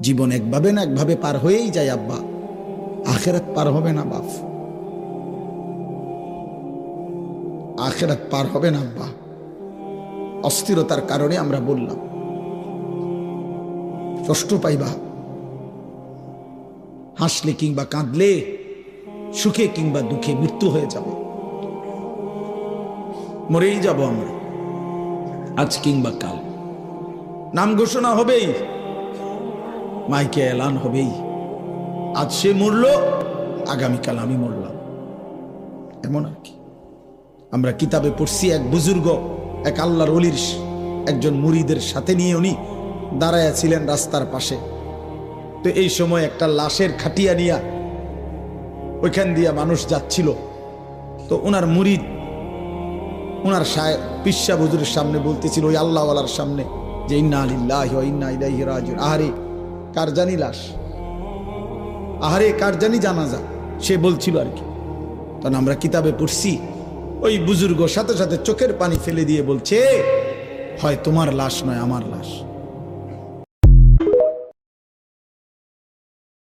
জীবন একভাবে না একভাবে পার হয়েই যায় আব্বা, আখেরাত পার হবে না বাপ, আখেরাত পার হবে না আব্বা। অস্থিরতার কারণে আমরা বললাম, কষ্ট পাইবা, হাসলে কিংবা কাঁদলে, সুখে কিংবা দুঃখে মৃত্যু হয়ে যাবে, মরেই যাব আমরা আজ কিংবা কাল। নাম ঘোষণা হবেই, মাইকে এলান হবেই, আজ সে মরল, আগামীকাল আমি মরলাম, এমন আর কি। আমরা কিতাবে পড়ছি এক বুজুর্গ, এক আল্লাহর ওলির একজন মুরিদের সাথে নিয়ে উনি দাঁড়ায়া ছিলেন রাস্তার পাশে। তো এই সময় একটা লাশের খাটিয়া নিয়া ওইখান দিয়া মানুষ যাচ্ছিল। তো ওনার মুরিদ ওনার পিসা হুজুরের সামনে বলতেছিল, ওই আল্লাহওয়ালার সামনে, যে ইন্না লিল্লাহি ওয়া ইন্না ইলাইহি রাজিউন। আহারে কার জানি লাশ, আহারে কার জানি জানাজা, সে বলছিল আর কি। তখন আমরা কিতাবে পড়ছি, ওই বুজুর্গ সাথে সাথে চোখের পানি ফেলে দিয়ে বলছে, হয় তোমার লাশ নয় আমার লাশ।